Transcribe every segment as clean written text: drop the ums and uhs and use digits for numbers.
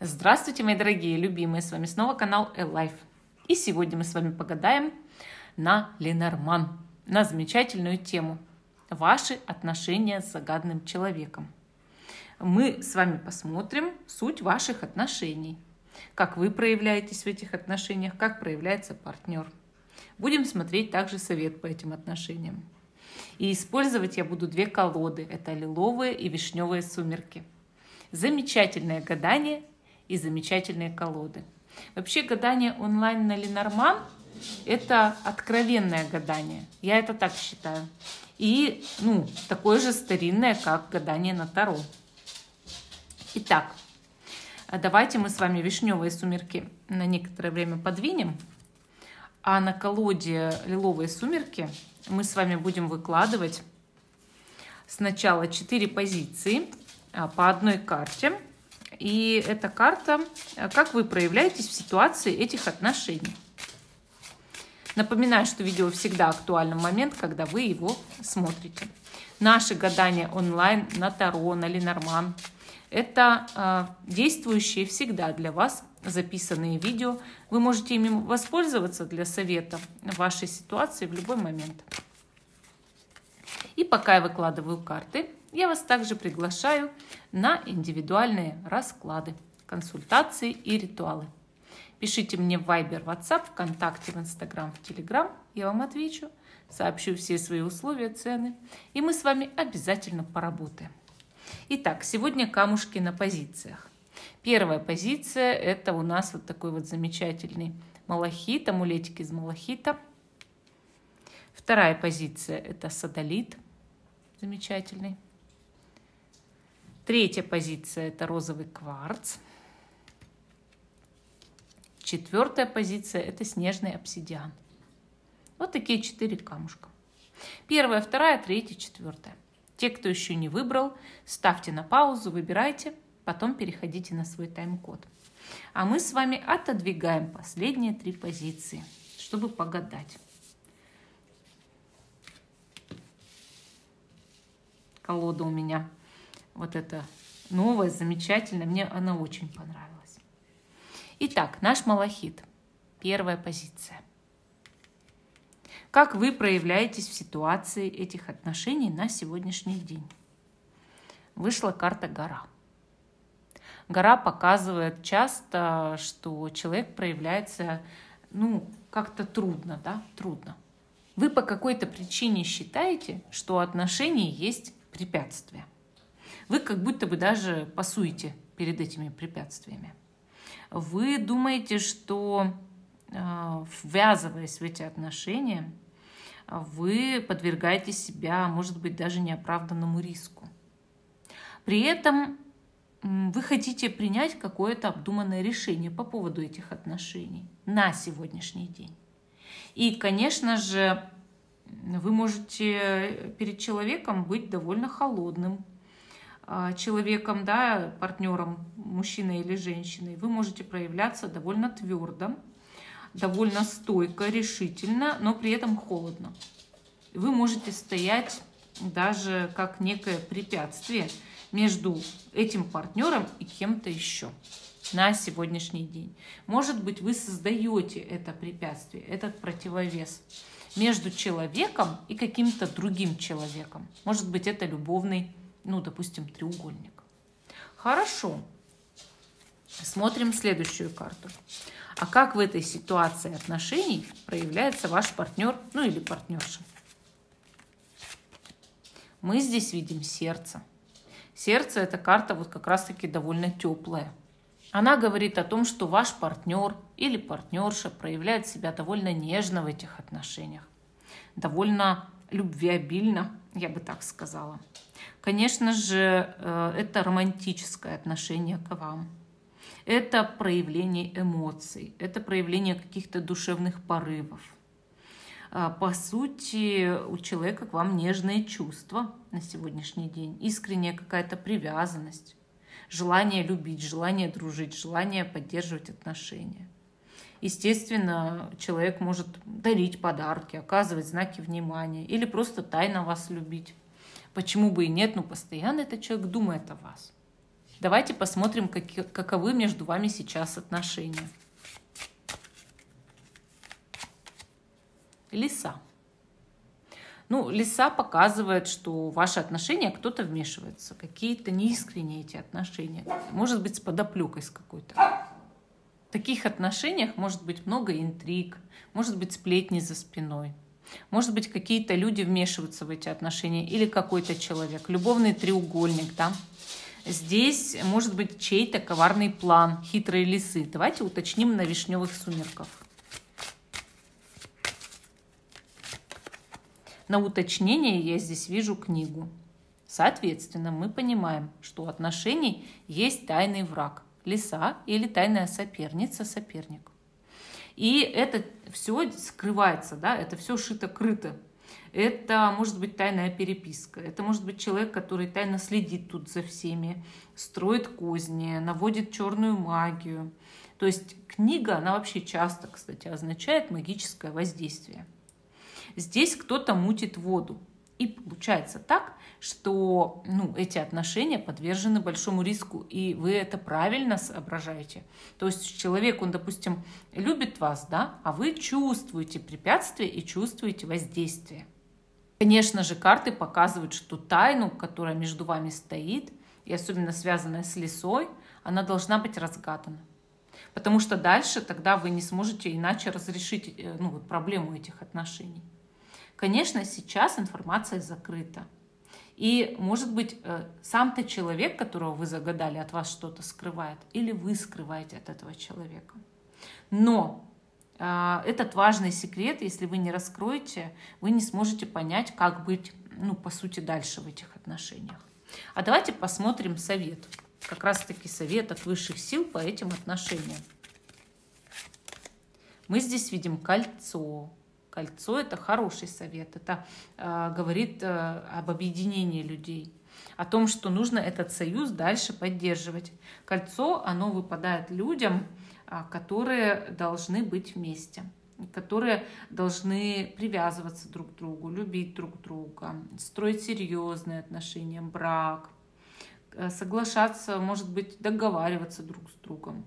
Здравствуйте, мои дорогие, любимые! С вами снова канал Элайф. И сегодня мы с вами погадаем на Ленорман, на замечательную тему «Ваши отношения с загадным человеком». Мы с вами посмотрим суть ваших отношений, как вы проявляетесь в этих отношениях, как проявляется партнер. Будем смотреть также совет по этим отношениям. И использовать я буду две колоды. Это лиловые и вишневые сумерки. Замечательное гадание и замечательные колоды. Вообще гадание онлайн на Ленорман – это откровенное гадание. Я это так считаю. И такое же старинное, как гадание на Таро. Итак, давайте мы с вами вишневые сумерки на некоторое время подвинем. А на колоде лиловые сумерки мы с вами будем выкладывать сначала 4 позиции по одной карте. И эта карта, как вы проявляетесь в ситуации этих отношений. Напоминаю, что видео всегда актуально в момент, когда вы его смотрите. Наши гадания онлайн на Таро, на Ленорман – это действующие всегда для вас записанные видео. Вы можете ими воспользоваться для совета в вашей ситуации в любой момент. И пока я выкладываю карты, я вас также приглашаю на индивидуальные расклады, консультации и ритуалы. Пишите мне в Viber, WhatsApp, ВКонтакте, в Instagram, в Telegram. Я вам отвечу, сообщу все свои условия, цены. И мы с вами обязательно поработаем. Итак, сегодня камушки на позициях. Первая позиция – это у нас вот такой вот замечательный малахит, амулетик из малахита. Вторая позиция – это содолит, замечательный. Третья позиция – это розовый кварц. Четвертая позиция – это снежный обсидиан. Вот такие 4 камушка. Первая, вторая, третья, четвертая. Те, кто еще не выбрал, ставьте на паузу, выбирайте, потом переходите на свой тайм-код. А мы с вами отодвигаем последние 3 позиции, чтобы погадать. Колода у меня вот эта новая, замечательная. Мне она очень понравилась. Итак, наш малахит. Первая позиция. Как вы проявляетесь в ситуации этих отношений на сегодняшний день? Вышла карта гора. Гора показывает часто, что человек проявляется, как-то трудно, да, трудно. Вы по какой-то причине считаете, что у отношений есть препятствия. Вы как будто бы даже пасуете перед этими препятствиями. Вы думаете, что, ввязываясь в эти отношения, вы подвергаете себя, может быть, даже неоправданному риску. При этом вы хотите принять какое-то обдуманное решение по поводу этих отношений на сегодняшний день. И, конечно же, вы можете перед человеком быть довольно холодным человеком, да, партнером, мужчиной или женщиной. Вы можете проявляться довольно твердо, довольно стойко, решительно, но при этом холодно. Вы можете стоять даже как некое препятствие между этим партнером и кем-то еще на сегодняшний день. Может быть, вы создаете это препятствие, этот противовес между человеком и каким-то другим человеком. Может быть, это любовный, допустим, треугольник. Хорошо. Смотрим следующую карту. А как в этой ситуации отношений проявляется ваш партнер, или партнерша? Мы здесь видим сердце. Сердце – это карта вот как раз-таки довольно теплая. Она говорит о том, что ваш партнер или партнерша проявляет себя довольно нежно в этих отношениях, довольно любвеобильно, я бы так сказала. Конечно же, это романтическое отношение к вам. Это проявление эмоций, это проявление каких-то душевных порывов. По сути, у человека к вам нежные чувства на сегодняшний день, искренняя какая-то привязанность, желание любить, желание дружить, желание поддерживать отношения. Естественно, человек может дарить подарки, оказывать знаки внимания или просто тайно вас любить. Почему бы и нет, но постоянно этот человек думает о вас. Давайте посмотрим, каковы между вами сейчас отношения. Лиса. Ну, лиса показывает, что в ваши отношения кто-то вмешивается, какие-то неискренние эти отношения, может быть, с подоплекой с какой-то. В таких отношениях может быть много интриг, может быть, сплетни за спиной, может быть, какие-то люди вмешиваются в эти отношения или какой-то человек, любовный треугольник, да. Здесь может быть чей-то коварный план хитрой лисы. Давайте уточним на вишневых сумерках. На уточнение я здесь вижу книгу. Соответственно, мы понимаем, что у отношений есть тайный враг. Лиса или тайная соперница, соперник. И это все скрывается, да, это все шито-крыто. Это может быть тайная переписка, это может быть человек, который тайно следит тут за всеми, строит козни, наводит черную магию. То есть книга, она вообще часто, кстати, означает магическое воздействие. Здесь кто-то мутит воду. И получается так, что эти отношения подвержены большому риску, и вы это правильно соображаете. То есть человек, он, допустим, любит вас, да, а вы чувствуете препятствия и чувствуете воздействие. Конечно же, карты показывают, что тайну, которая между вами стоит, и особенно связанная с лисой, она должна быть разгадана. Потому что дальше тогда вы не сможете иначе разрешить проблему этих отношений. Конечно, сейчас информация закрыта. И, может быть, сам-то человек, которого вы загадали, от вас что-то скрывает, или вы скрываете от этого человека. Но этот важный секрет, если вы не раскроете, вы не сможете понять, как быть, по сути, дальше в этих отношениях. А давайте посмотрим совет. Как раз-таки совет от высших сил по этим отношениям. Мы здесь видим кольцо. Кольцо – это хороший совет. Это говорит об объединении людей. О том, что нужно этот союз дальше поддерживать. Кольцо, оно выпадает людям, которые должны быть вместе. Которые должны привязываться друг к другу, любить друг друга, строить серьезные отношения, брак, соглашаться, может быть, договариваться друг с другом,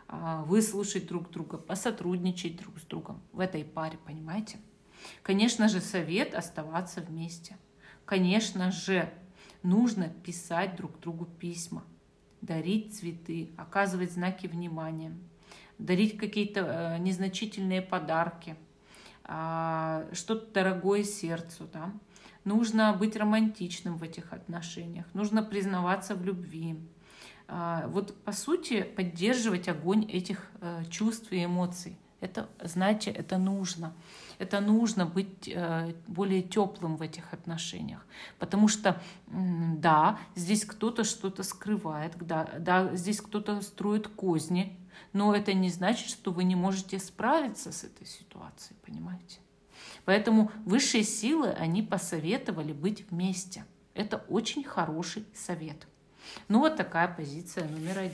выслушать друг друга, посотрудничать друг с другом в этой паре, понимаете? Конечно же, совет оставаться вместе. Конечно же, нужно писать друг другу письма, дарить цветы, оказывать знаки внимания, дарить какие-то незначительные подарки, что-то дорогое сердцу, да? Нужно быть романтичным в этих отношениях, нужно признаваться в любви. Вот по сути поддерживать огонь этих чувств и эмоций. Это, знаете, это нужно. Это нужно быть более теплым в этих отношениях. Потому что, да, здесь кто-то что-то скрывает, да, здесь кто-то строит козни, но это не значит, что вы не можете справиться с этой ситуацией, понимаете? Поэтому высшие силы, они посоветовали быть вместе. Это очень хороший совет. Вот такая позиция номер 1.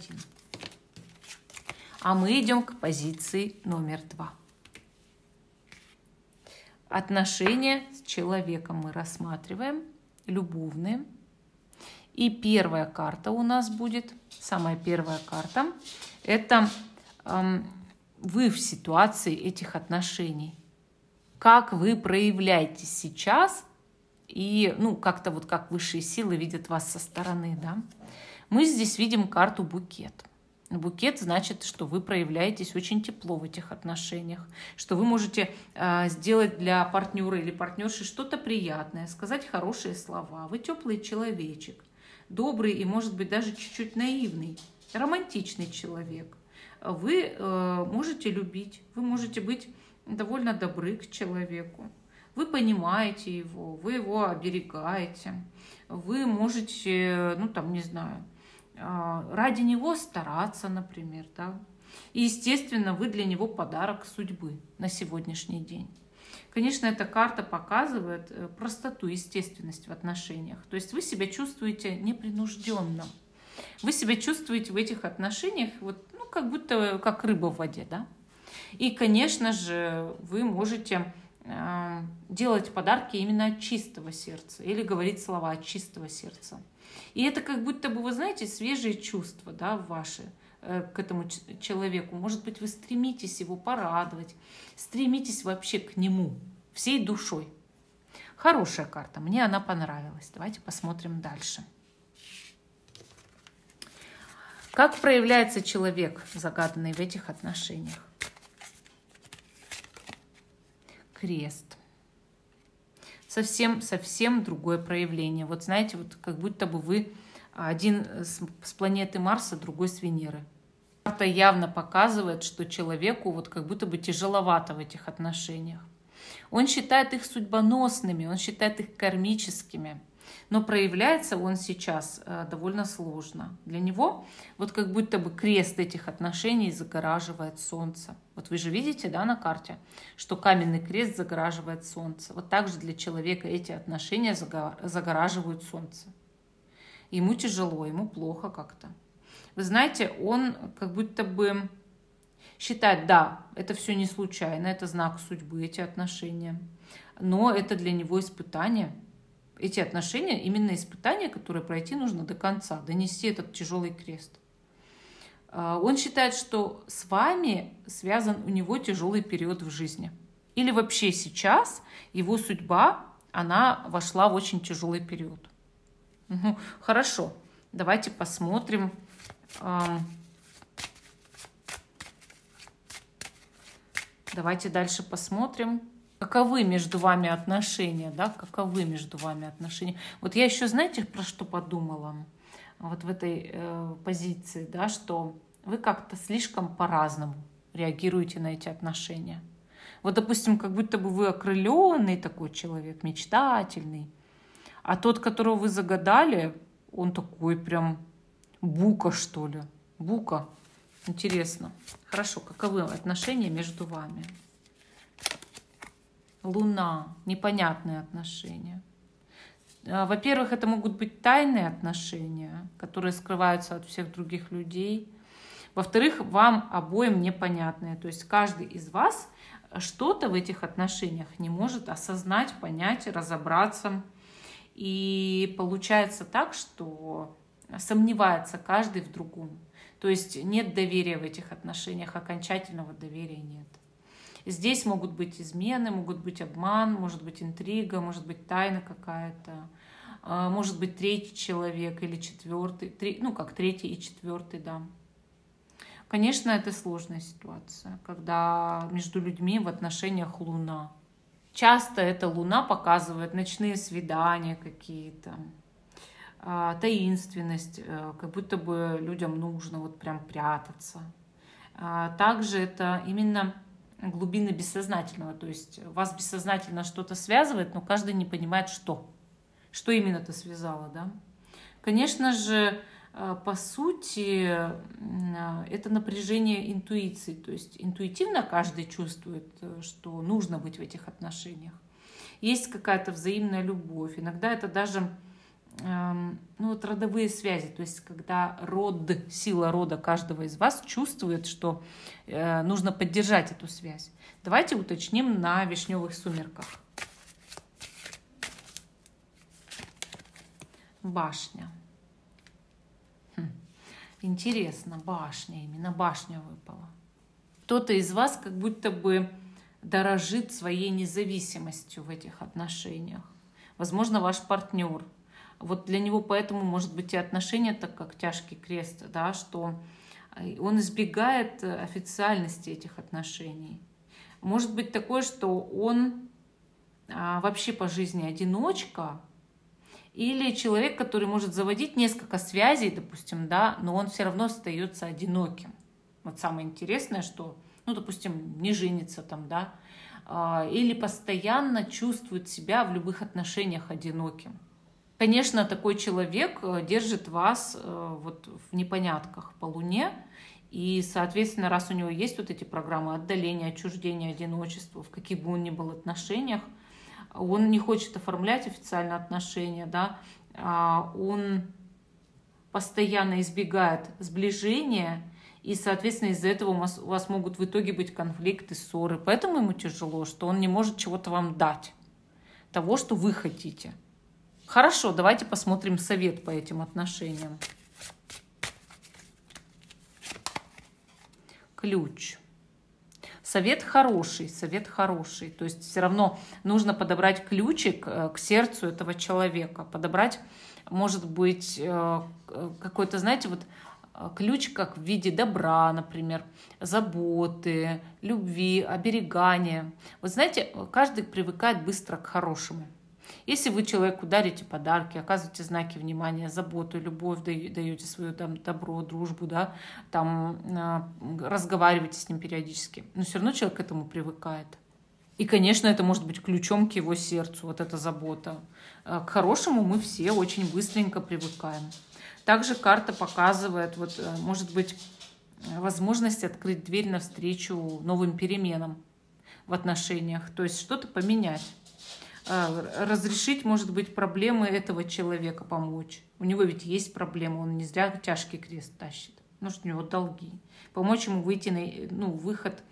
А мы идем к позиции номер 2. Отношения с человеком мы рассматриваем, любовные. И первая карта у нас будет, самая первая карта, это вы в ситуации этих отношений. Как вы проявляетесь сейчас, и как-то вот как высшие силы видят вас со стороны, да? Мы здесь видим карту букет. Букет значит, что вы проявляетесь очень тепло в этих отношениях, что вы можете сделать для партнера или партнерши что-то приятное, сказать хорошие слова. Вы теплый человечек, добрый и, может быть, даже чуть-чуть наивный, романтичный человек. Вы можете любить, вы можете быть довольно добры к человеку. Вы понимаете его, вы его оберегаете, вы можете, не знаю, ради него стараться, например, да. И, естественно, вы для него подарок судьбы на сегодняшний день. Конечно, эта карта показывает простоту, естественность в отношениях. То есть вы себя чувствуете непринужденно. Вы себя чувствуете в этих отношениях как будто как рыба в воде, да. И, конечно же, вы можете делать подарки именно от чистого сердца или говорить слова от чистого сердца. И это как будто бы, вы знаете, свежие чувства, да, ваши к этому человеку. Может быть, вы стремитесь его порадовать, стремитесь вообще к нему всей душой. Хорошая карта, мне она понравилась. Давайте посмотрим дальше. Как проявляется человек, загаданный в этих отношениях? Крест. Совсем другое проявление. Вот знаете, вот как будто бы вы один с планеты Марса, другой с Венеры. Карта явно показывает, что человеку вот как будто бы тяжеловато в этих отношениях. Он считает их судьбоносными, он считает их кармическими. Но проявляется он сейчас довольно сложно. Для него вот как будто бы крест этих отношений загораживает солнце. Вот вы же видите, да, на карте, что каменный крест загораживает солнце. Вот так же для человека эти отношения загораживают солнце. Ему тяжело, ему плохо как-то. Вы знаете, он как будто бы считает, да, это все не случайно, это знак судьбы, эти отношения. Но это для него испытание. Эти отношения именно испытания, которые пройти нужно до конца, донести этот тяжелый крест. Он считает, что с вами связан у него тяжелый период в жизни. Или вообще сейчас его судьба, она вошла в очень тяжелый период. Хорошо, давайте посмотрим. Давайте дальше посмотрим. Каковы между вами отношения, да? Каковы между вами отношения? Вот я еще, знаете, про что подумала? Вот в этой позиции, да, что вы как-то слишком по-разному реагируете на эти отношения. Вот, допустим, как будто бы вы окрыленный такой человек, мечтательный, а тот, которого вы загадали, он такой прям бука, что ли. Бука. Интересно. Хорошо, каковы отношения между вами? Луна. Непонятные отношения. Во-первых, это могут быть тайные отношения, которые скрываются от всех других людей. Во-вторых, вам обоим непонятные. То есть каждый из вас что-то в этих отношениях не может осознать, понять, разобраться. И получается так, что сомневается каждый в другом. То есть нет доверия в этих отношениях, окончательного доверия нет. Здесь могут быть измены, могут быть обман, может быть интрига, может быть тайна какая-то, может быть третий человек или четвертый, ну как третий и четвертый, да. Конечно, это сложная ситуация, когда между людьми в отношениях Луна. Часто эта Луна показывает ночные свидания какие-то, таинственность, как будто бы людям нужно вот прям прятаться. Также это именно глубины бессознательного, то есть вас бессознательно что-то связывает, но каждый не понимает, что именно это связало, да. Конечно же, по сути, это напряжение интуиции, то есть интуитивно каждый чувствует, что нужно быть в этих отношениях. Есть какая-то взаимная любовь, иногда это даже вот родовые связи, то есть когда сила рода каждого из вас чувствует, что нужно поддержать эту связь. Давайте уточним на вишневых сумерках. Башня. Интересно, башня, именно башня выпала. Кто-то из вас как будто бы дорожит своей независимостью в этих отношениях. Возможно, ваш партнер. Вот для него поэтому, может быть, и отношения так как тяжкий крест, да, что он избегает официальности этих отношений. Может быть такое, что он вообще по жизни одиночка, или человек, который может заводить несколько связей, допустим, да, но он все равно остается одиноким. Вот самое интересное, что, допустим, не женится там, да, или постоянно чувствует себя в любых отношениях одиноким. Конечно, такой человек держит вас вот в непонятках по Луне, и, соответственно, раз у него есть вот эти программы отдаления, отчуждения, одиночества, в каких бы он ни был отношениях, он не хочет оформлять официальные отношения, да, он постоянно избегает сближения, и, соответственно, из-за этого у вас могут в итоге быть конфликты, ссоры. Поэтому ему тяжело, что он не может чего-то вам дать, того, что вы хотите. Хорошо, давайте посмотрим совет по этим отношениям. Ключ. Совет хороший, совет хороший. То есть все равно нужно подобрать ключик к сердцу этого человека. Подобрать, может быть, какой-то, знаете, вот ключ как в виде добра, например, заботы, любви, оберегания. Вот знаете, каждый привыкает быстро к хорошему. Если вы человеку дарите подарки, оказываете знаки внимания, заботу, любовь, даете свое там, добро, дружбу, да, там, разговариваете с ним периодически, но все равно человек к этому привыкает. И, конечно, это может быть ключом к его сердцу, вот эта забота. К хорошему мы все очень быстренько привыкаем. Также карта показывает, вот, может быть, возможность открыть дверь навстречу новым переменам в отношениях, то есть что-то поменять. Разрешить, может быть, проблемы этого человека, помочь. У него ведь есть проблемы, он не зря тяжкий крест тащит. Может, у него долги. Помочь ему выйти на выход,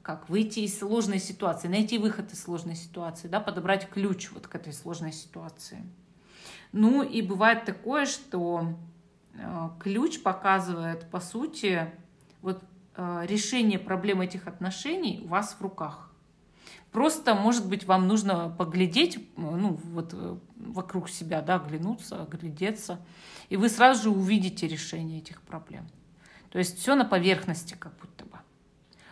как выйти из сложной ситуации, найти выход из сложной ситуации, да, подобрать ключ вот к этой сложной ситуации. Ну и бывает такое, что ключ показывает, по сути, вот решение проблем этих отношений у вас в руках. Просто, может быть, вам нужно поглядеть, ну, вот вокруг себя, да, оглянуться, оглядеться, и вы сразу же увидите решение этих проблем. То есть все на поверхности как будто бы.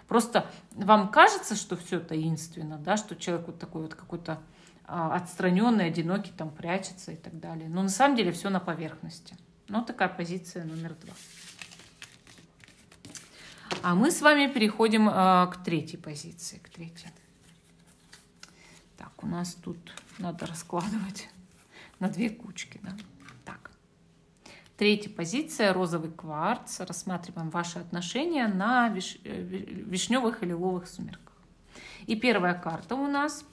Просто вам кажется, что все таинственно, да, что человек вот такой вот какой-то отстраненный, одинокий, там прячется и так далее. Но на самом деле все на поверхности. Ну, такая позиция номер 2. А мы с вами переходим к третьей позиции, к третьей. Так, у нас тут надо раскладывать на 2 кучки. Да? Так. Третья позиция, розовый кварц. Рассматриваем ваши отношения на вишневых и лиловых сумерках. И первая карта у нас,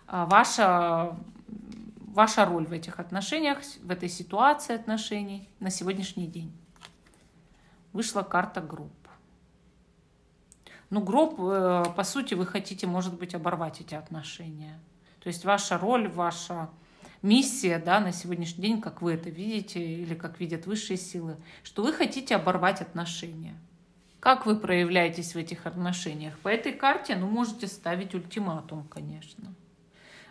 ваша роль в этих отношениях, в этой ситуации отношений на сегодняшний день. Вышла карта гроб. Ну, гроб, по сути, вы хотите, может быть, оборвать эти отношения. То есть ваша роль, ваша миссия, да, на сегодняшний день, как вы это видите, или как видят высшие силы, что вы хотите оборвать отношения. Как вы проявляетесь в этих отношениях? По этой карте, ну, можете ставить ультиматум, конечно.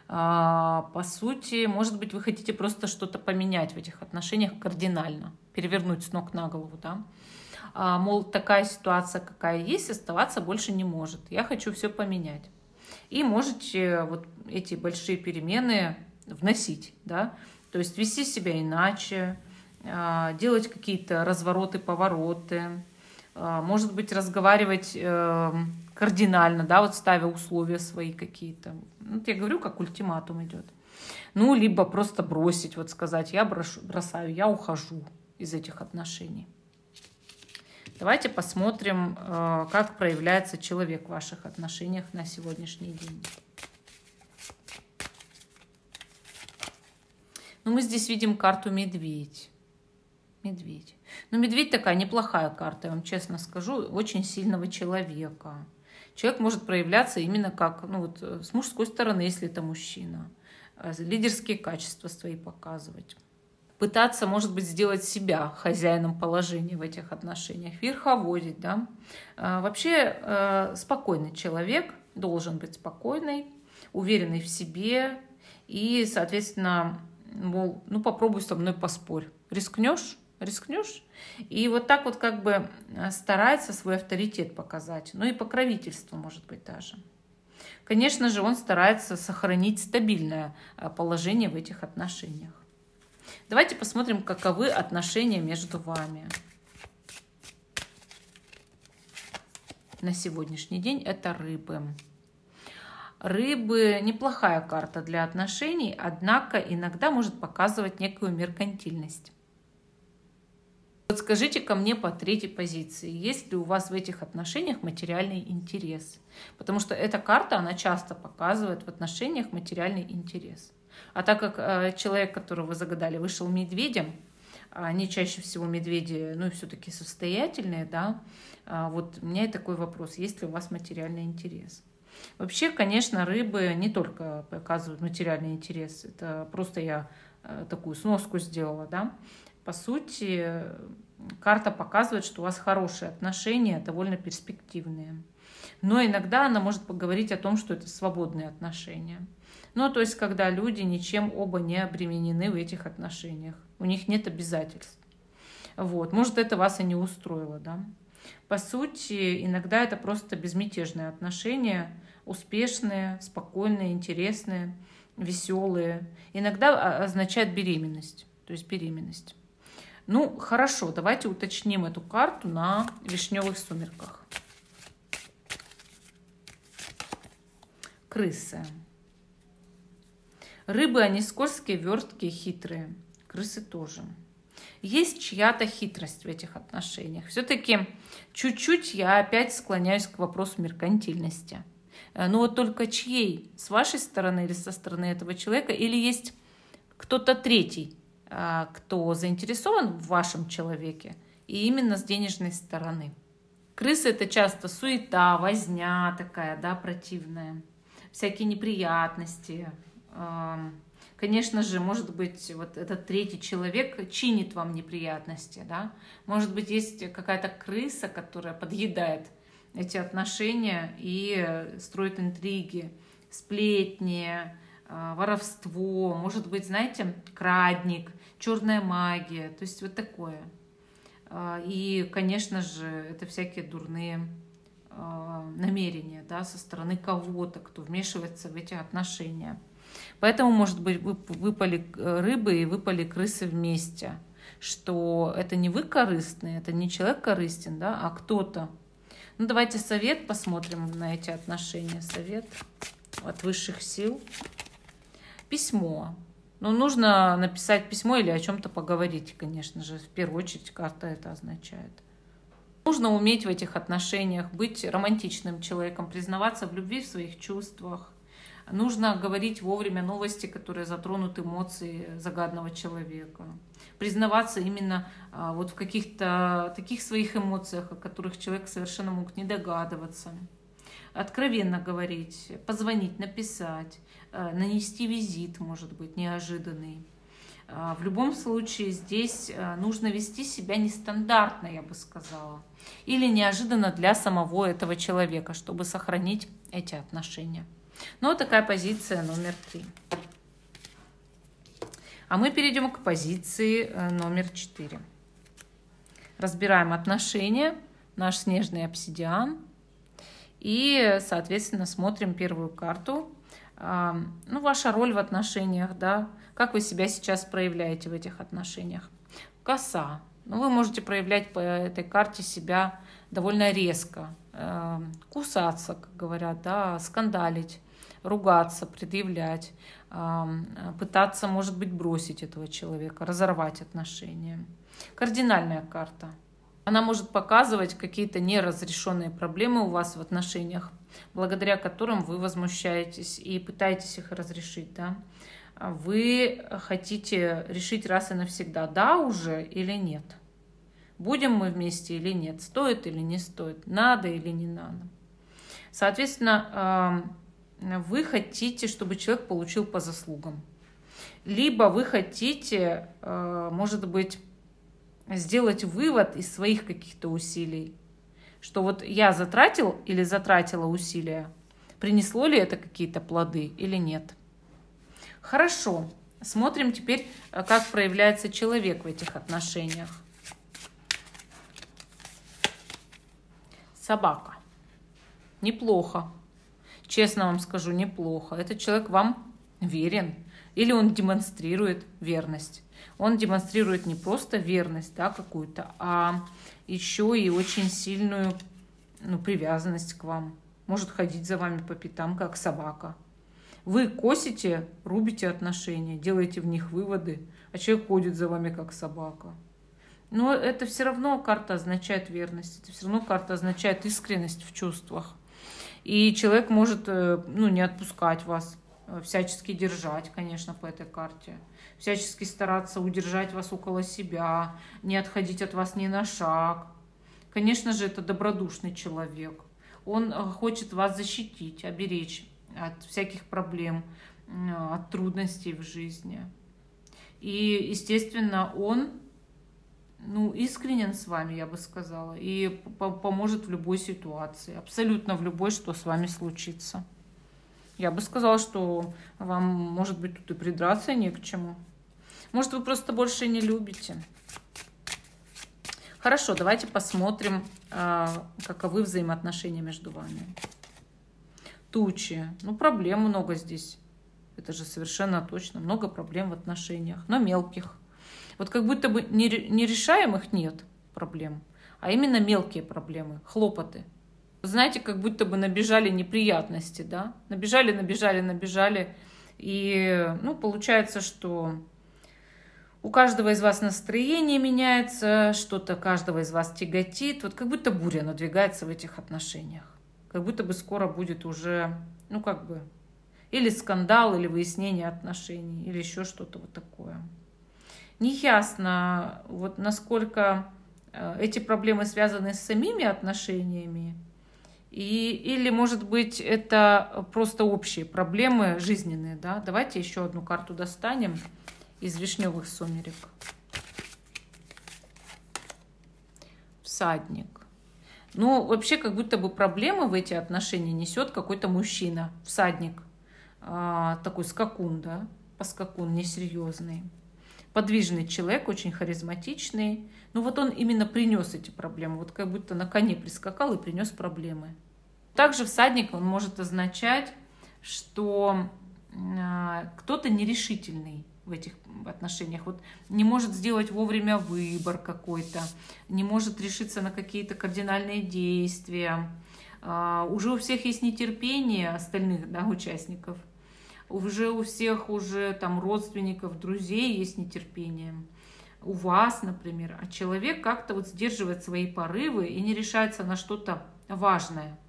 По сути, может быть, вы хотите просто что-то поменять в этих отношениях кардинально, перевернуть с ног на голову, да? Мол, такая ситуация, какая есть, оставаться больше не может. Я хочу все поменять. И можете вот эти большие перемены вносить, да, то есть вести себя иначе, делать какие-то развороты, повороты, может быть, разговаривать кардинально, да, вот ставя условия свои какие-то. Вот я говорю, как ультиматум идет. Ну, либо просто бросить, вот сказать, я бросаю, я ухожу из этих отношений. Давайте посмотрим, как проявляется человек в ваших отношениях на сегодняшний день. Ну, мы здесь видим карту медведь. Медведь. Ну, медведь такая неплохая карта, я вам честно скажу, очень сильного человека. Человек может проявляться именно как, ну, вот, с мужской стороны, если это мужчина. Лидерские качества свои показывать. Пытаться, может быть, сделать себя хозяином положения в этих отношениях, верховодить, да. Вообще спокойный человек должен быть спокойный, уверенный в себе и, соответственно, мол, ну попробуй со мной поспорь. Рискнешь? Рискнешь? И вот так вот как бы старается свой авторитет показать, ну и покровительство, может быть, даже. Конечно же, он старается сохранить стабильное положение в этих отношениях. Давайте посмотрим, каковы отношения между вами. На сегодняшний день это рыбы. Рыбы неплохая карта для отношений, однако иногда может показывать некую меркантильность. Вот скажите ко мне по третьей позиции, есть ли у вас в этих отношениях материальный интерес? Потому что эта карта, она часто показывает в отношениях материальный интерес. А так как человек, которого вы загадали, вышел медведем, они чаще всего медведи, ну и все-таки состоятельные, да, вот у меня и такой вопрос, есть ли у вас материальный интерес? Вообще, конечно, рыбы не только показывают материальный интерес. Это просто я такую сноску сделала, да. По сути, карта показывает, что у вас хорошие отношения, довольно перспективные. Но иногда она может поговорить о том, что это свободные отношения. Ну, то есть, когда люди ничем оба не обременены в этих отношениях. У них нет обязательств. Вот. Может, это вас и не устроило, да. По сути, иногда это просто безмятежные отношения, успешные, спокойные, интересные, веселые. Иногда означает беременность, то есть беременность. Ну, хорошо, давайте уточним эту карту на вишневых сумерках. Крысы. Рыбы, они скользкие, верткие, хитрые. Крысы тоже. Есть чья-то хитрость в этих отношениях. Все-таки чуть-чуть я опять склоняюсь к вопросу меркантильности. Но вот только чьей? С вашей стороны или со стороны этого человека? Или есть кто-то третий, кто заинтересован в вашем человеке, и именно с денежной стороны? Крысы — это часто суета, возня такая, да, противная, всякие неприятности. Конечно же, может быть, вот этот третий человек чинит вам неприятности, да? Может быть, есть какая-то крыса, которая подъедает эти отношения и строит интриги, сплетни, воровство, может быть, знаете, крадник, черная магия, то есть вот такое. И, конечно же, это всякие дурные намерения, да, со стороны кого-то, кто вмешивается в эти отношения. Поэтому, может быть, выпали рыбы и выпали крысы вместе, что это не вы корыстные, это не человек корыстен, да, а кто-то. Ну, давайте совет посмотрим на эти отношения. Совет от высших сил. Письмо. Ну, нужно написать письмо или о чем-то поговорить, конечно же. В первую очередь карта это означает. Нужно уметь в этих отношениях быть романтичным человеком, признаваться в любви, в своих чувствах. Нужно говорить вовремя новости, которые затронут эмоции загадного человека. Признаваться именно вот в каких-то таких своих эмоциях, о которых человек совершенно мог не догадываться. Откровенно говорить, позвонить, написать, нанести визит, может быть, неожиданный. В любом случае здесь нужно вести себя нестандартно, я бы сказала, или неожиданно для самого этого человека, чтобы сохранить эти отношения. Ну, вот такая позиция номер 3. А мы перейдем к позиции номер 4. Разбираем отношения, наш снежный обсидиан. И, соответственно, смотрим первую карту. Ну, ваша роль в отношениях, да, как вы себя сейчас проявляете в этих отношениях. Коса. Ну, вы можете проявлять по этой карте себя довольно резко. Кусаться, как говорят, да, скандалить, ругаться, предъявлять, пытаться, может быть, бросить этого человека, разорвать отношения. Кардинальная карта. Она может показывать какие-то неразрешенные проблемы у вас в отношениях, благодаря которым вы возмущаетесь и пытаетесь их разрешить. Да? Вы хотите решить раз и навсегда, да уже или нет. Будем мы вместе или нет, стоит или не стоит, надо или не надо. Соответственно, вы хотите, чтобы человек получил по заслугам. Либо вы хотите, может быть, сделать вывод из своих каких-то усилий, что вот я затратил или затратила усилия, принесло ли это какие-то плоды или нет. Хорошо, смотрим теперь, как проявляется человек в этих отношениях. Собака. Неплохо. Честно вам скажу, неплохо. Этот человек вам верен. Или он демонстрирует верность. Он демонстрирует не просто верность, да, какую-то, а еще и очень сильную привязанность к вам. Может ходить за вами по пятам, как собака. Вы косите, рубите отношения, делаете в них выводы, а человек ходит за вами, как собака. Но это все равно карта означает верность. Это все равно карта означает искренность в чувствах. И человек может не отпускать вас, всячески держать, конечно, по этой карте. Всячески стараться удержать вас около себя, не отходить от вас ни на шаг. Конечно же, это добродушный человек. он хочет вас защитить, оберечь от всяких проблем, от трудностей в жизни. И, естественно, он, ну, искренен с вами, я бы сказала, и поможет в любой ситуации, абсолютно в любой, что с вами случится. Я бы сказала, что вам, может быть, тут и придраться не к чему. Может, вы просто больше не любите. Хорошо, давайте посмотрим, каковы взаимоотношения между вами. Тучи. Ну, проблем много здесь. Это же совершенно точно. Много проблем в отношениях, но мелких. Вот как будто бы нерешаемых нет проблем, а именно мелкие проблемы, хлопоты. Знаете, как будто бы набежали неприятности, да? Набежали. И, ну, получается, что у каждого из вас настроение меняется, что-то каждого из вас тяготит. Вот как будто буря надвигается в этих отношениях. Как будто бы скоро будет уже, ну, как бы, или скандал, или выяснение отношений, или еще что-то вот такое. Неясно, вот насколько эти проблемы связаны с самими отношениями, или, может быть, это просто общие проблемы жизненные, да? Давайте еще одну карту достанем из вишневых сумерек. Всадник. Ну, вообще, как будто бы проблемы в эти отношения несет какой-то мужчина, всадник. Такой скакун, да? Поскакун, несерьезный. Подвижный человек, очень харизматичный. Ну вот он именно принес эти проблемы. Вот как будто на коне прискакал и принес проблемы. Также всадник, он может означать, что кто-то нерешительный в этих отношениях. Вот не может сделать вовремя выбор какой-то, не может решиться на какие-то кардинальные действия. Уже у всех есть нетерпение остальных, да, участников. Уже у всех там родственников, друзей есть нетерпение. У вас, например. А человек как-то вот сдерживает свои порывы и не решается на что-то важное.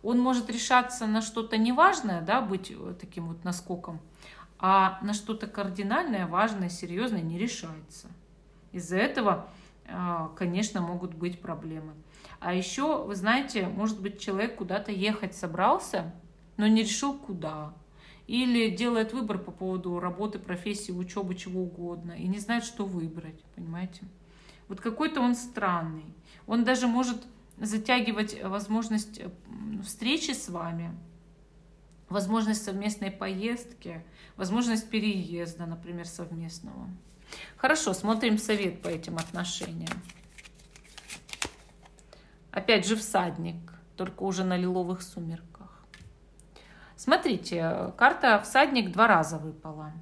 Он может решаться на что-то неважное, да, быть таким вот наскоком, а на что-то кардинальное, важное, серьезное не решается. Из-за этого, конечно, могут быть проблемы. А еще, вы знаете, может быть, человек куда-то ехать собрался, но не решил куда. Или делает выбор по поводу работы, профессии, учебы, чего угодно, и не знает, что выбрать, понимаете? Вот какой-то он странный. Он даже может затягивать возможность встречи с вами, возможность совместной поездки, возможность переезда, например, совместного. Хорошо, смотрим совет по этим отношениям. Опять же всадник, только уже на лиловых сумерках. Смотрите, карта всадник 2 раза выпала.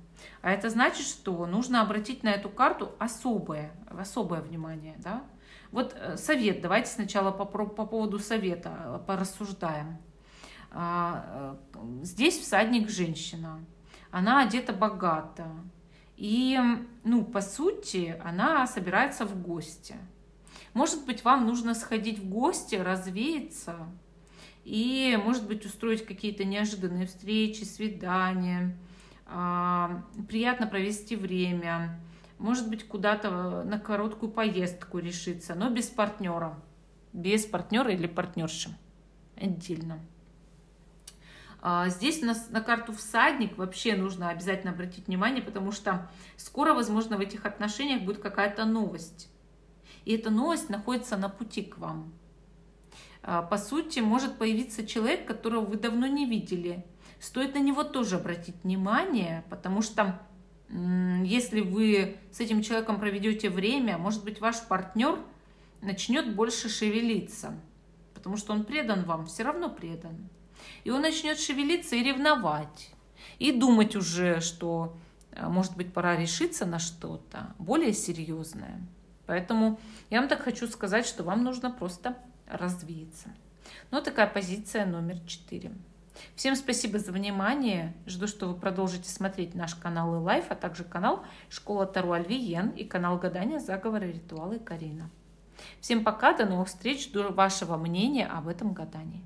А это значит, что нужно обратить на эту карту особое внимание. Да? Вот совет. Давайте сначала по поводу совета порассуждаем. Здесь всадник женщина. Она одета богато. И, ну, по сути, она собирается в гости. Может быть, вам нужно сходить в гости, развеяться. И, может быть, устроить какие-то неожиданные встречи, свидания. Приятно провести время. Может быть, куда-то на короткую поездку решиться, но без партнера. Без партнера или партнерши. Отдельно. Здесь на карту всадник вообще нужно обязательно обратить внимание, потому что скоро, возможно, в этих отношениях будет какая-то новость. И эта новость находится на пути к вам. По сути, может появиться человек, которого вы давно не видели. Стоит на него тоже обратить внимание, потому что если вы с этим человеком проведете время, может быть, ваш партнер начнет больше шевелиться, потому что он предан вам, все равно предан. И он начнет шевелиться и ревновать, и думать уже, что, может быть, пора решиться на что-то более серьезное. Поэтому я вам так хочу сказать, что вам нужно просто развеяться. Ну, такая позиция номер 4. Всем спасибо за внимание. Жду, что вы продолжите смотреть наш канал Life, а также канал Школа Таро Альвиен и канал Гадания, Заговоры, Ритуалы Карина. Всем пока, до новых встреч. Жду вашего мнения об этом гадании.